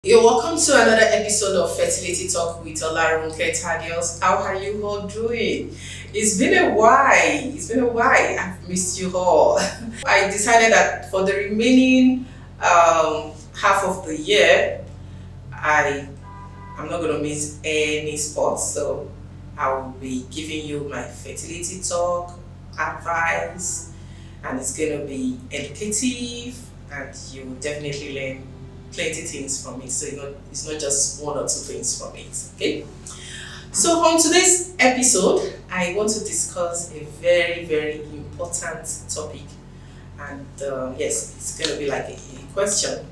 You're welcome to another episode of Fertility Talk with Olarunke Thaddeus. How are you all doing? It's been a while. I've missed you all. I decided that for the remaining half of the year, I'm not going to miss any sports. So I will be giving you my fertility talk, advice, and it's going to be educative, and you will definitely learn plenty things from it. So it's not just one or two things from it. Okay. So on today's episode, I want to discuss a very, very important topic, and yes, it's going to be like a question: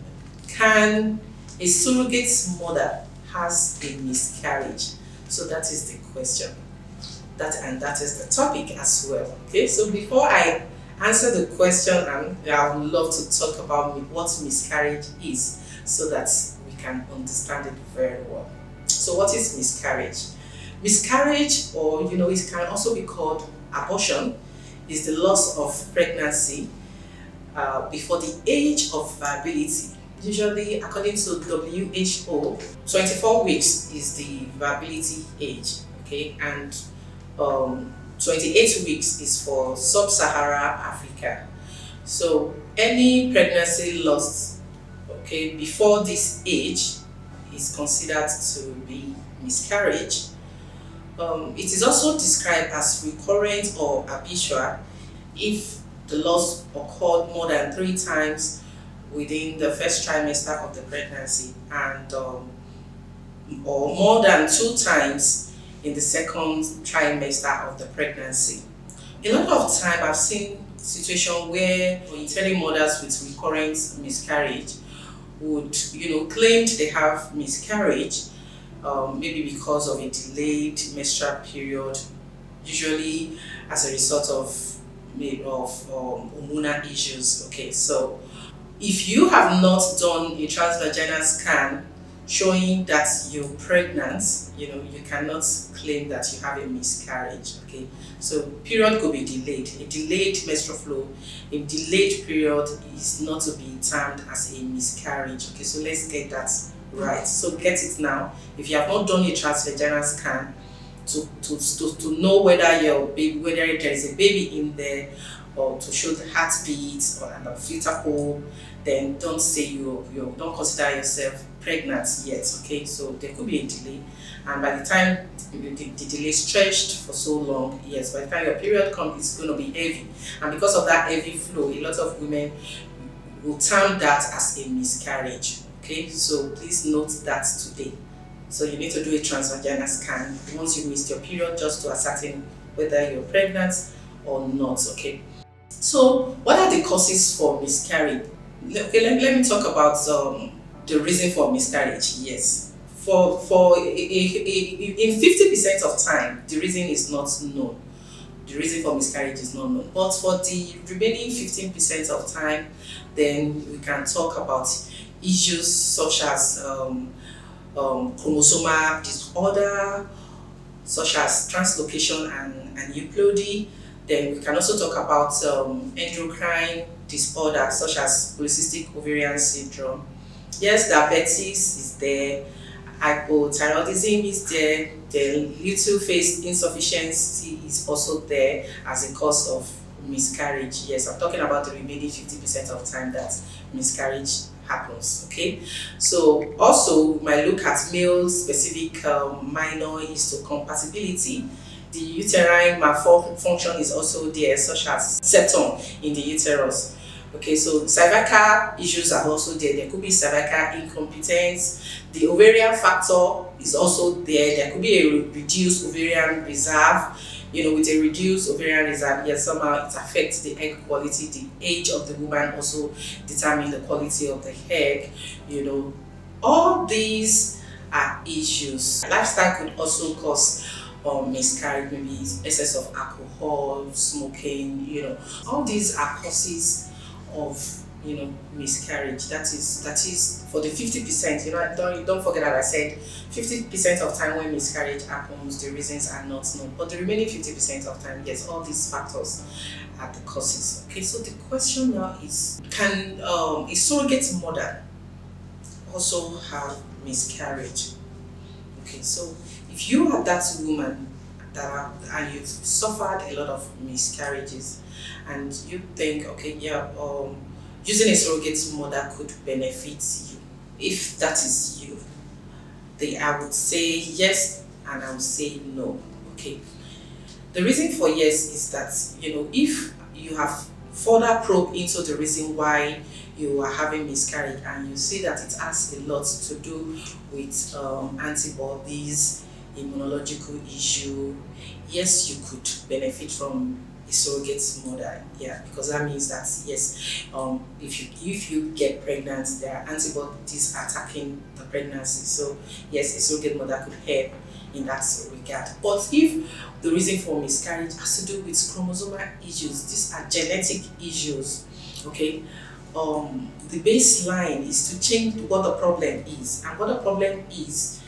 can a surrogate mother has a miscarriage? So that is the question. That is the topic as well. Okay. So before I answer the question, I would love to talk about what miscarriage is, so that we can understand it very well. So what is miscarriage? Miscarriage, or it can also be called abortion, is the loss of pregnancy before the age of viability. Usually, according to WHO, 24 weeks is the viability age, okay, and 28 weeks is for sub-Saharan Africa. So any pregnancy lost, okay, before this age is considered to be miscarriage. It is also described as recurrent or habitual if the loss occurred more than 3 times within the first trimester of the pregnancy, and or more than 2 times in the second trimester of the pregnancy. A lot of time I've seen situations where intending mothers with recurrent miscarriage would claim they have miscarriage, maybe because of a delayed menstrual period, usually as a result of hormonal issues. Okay, so if you have not done a transvaginal scan showing that you're pregnant, you cannot claim that you have a miscarriage. Okay, so period could be delayed. A delayed menstrual flow, a delayed period is not to be termed as a miscarriage. Okay, so let's get that right. So get it now. If you have not done a transvaginal scan to know whether your baby, whether there is a baby in there, or to show the heartbeat or a filter hole, then don't say you don't consider yourself pregnant yet. Okay, so there could be a delay, and by the time the delay stretched for so long, yes, by the time your period comes, it's going to be heavy, and because of that heavy flow, a lot of women will term that as a miscarriage. Okay, so please note that today. So you need to do a transvaginal scan once you missed your period, just to ascertain whether you're pregnant or not. Okay, so what are the causes for miscarriage? Okay, let me talk about the reason for miscarriage. Yes, in 50% of time, the reason is not known. The reason for miscarriage is not known. But for the remaining 15% of time, then we can talk about issues such as chromosomal disorder, such as translocation and euploidy. Then we can also talk about endocrine disorders such as polycystic ovarian syndrome. Yes, diabetes is there, hypothyroidism is there, the luteal phase insufficiency is also there as a cause of miscarriage. Yes, I'm talking about the remaining 50% of time that miscarriage happens. Okay, so also we might look at male specific minor histocompatibility. The uterine malfunction is also there, such as septum in the uterus. Okay, so cervical issues are also there. There could be cervical incompetence. The ovarian factor is also there. There could be a reduced ovarian reserve. With a reduced ovarian reserve, yes, somehow it affects the egg quality. The age of the woman also determines the quality of the egg. All these are issues. Lifestyle could also cause miscarriage, maybe excess of alcohol, smoking. All these are causes of miscarriage. That is for the 50%. Don't forget that I said 50% of time when miscarriage happens, the reasons are not known, but the remaining 50% of time, yes, all these factors are the causes. Okay, so the question now is, can a surrogate mother also have miscarriage. Okay, so if you are that woman and you've suffered a lot of miscarriages, and you think, okay, yeah, using a surrogate mother could benefit you. If that is you, I would say yes, and I would say no. Okay. The reason for yes is that, if you have further probe into the reason why you are having miscarriage, and you see that it has a lot to do with antibodies, immunological issue, yes, you could benefit from a surrogate mother. Yeah, because that means that yes, if you get pregnant, there are antibodies attacking the pregnancy. So yes, a surrogate mother could help in that regard. But if the reason for miscarriage has to do with chromosomal issues, these are genetic issues, okay, the baseline is to change what the problem is, and what the problem is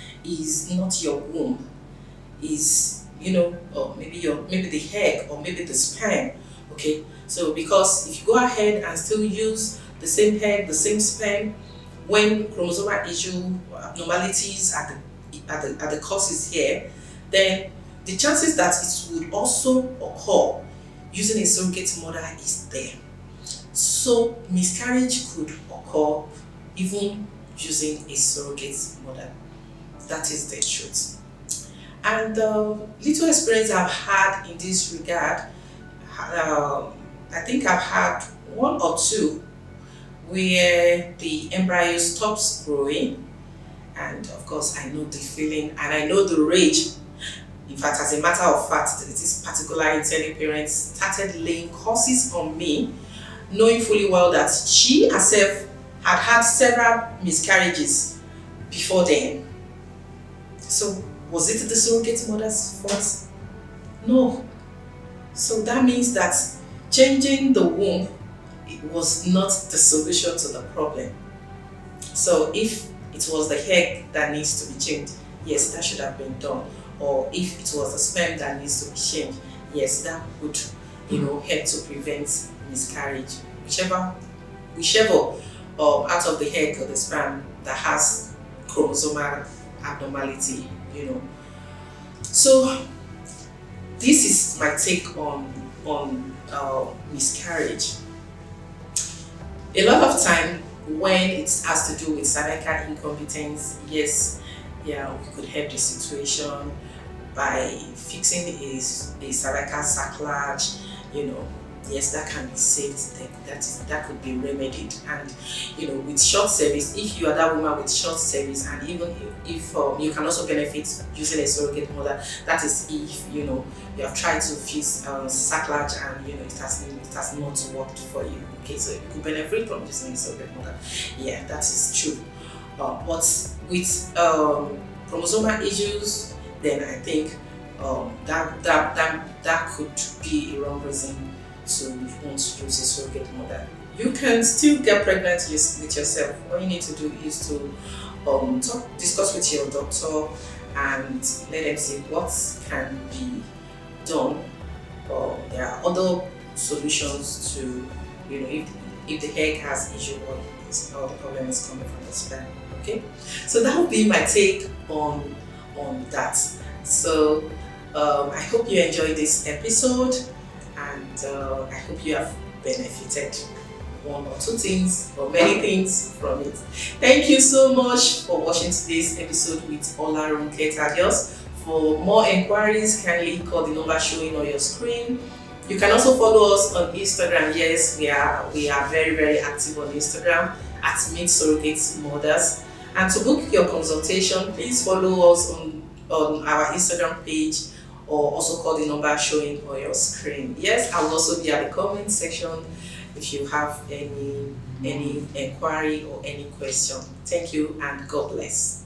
not your womb, is maybe the egg or maybe the sperm. Okay, so because if you go ahead and still use the same egg, the same sperm, when chromosomal issue abnormalities are the causes here, then the chances that it would also occur using a surrogate mother is there. So miscarriage could occur even using a surrogate mother. That is the truth. And the little experience I've had in this regard, I think I've had one or two where the embryo stops growing, and of course I know the feeling and I know the rage. In fact, as a matter of fact, this particular intending parent started laying curses on me, knowing fully well that she herself had had several miscarriages before then. So was it the surrogate mother's fault? No. So that means that changing the womb, it was not the solution to the problem. So if it was the egg that needs to be changed, yes, that should have been done. Or if it was the sperm that needs to be changed, yes, that would, help to prevent miscarriage. Whichever out of the egg or the sperm that has chromosomal abnormality, So this is my take on miscarriage. A lot of time when it has to do with cervical incompetence, yes, yeah, we could help the situation by fixing a cervical sacrilege, yes, that can be saved. That could be remedied. And with short service, if you are that woman with short service, and even if you can also benefit using a surrogate mother, that is if you have tried to fix sacrilege and it has not worked for you. Okay, so you could benefit from using a surrogate mother. Yeah, that is true. But with chromosomal issues, then I think that could be a wrong reason to want to use a surrogate mother. You can still get pregnant with yourself. What you need to do is to discuss with your doctor and let them see what can be done. There are other solutions to, if the egg has issue or the problem is coming from the sperm. Okay, so that would be my take on that. So I hope you enjoyed this episode, and I hope you have benefited one or two things or many things from it. Thank you so much for watching today's episode with Olarunke Tadios. For more inquiries, kindly call the number showing on your screen. You can also follow us on Instagram. Yes, we are very, very active on Instagram at Meet Surrogate Mothers. And to book your consultation, please follow us on our Instagram page, or also call the number showing on your screen. Yes, I will also be at the comment section if you have any inquiry or any question. Thank you and God bless.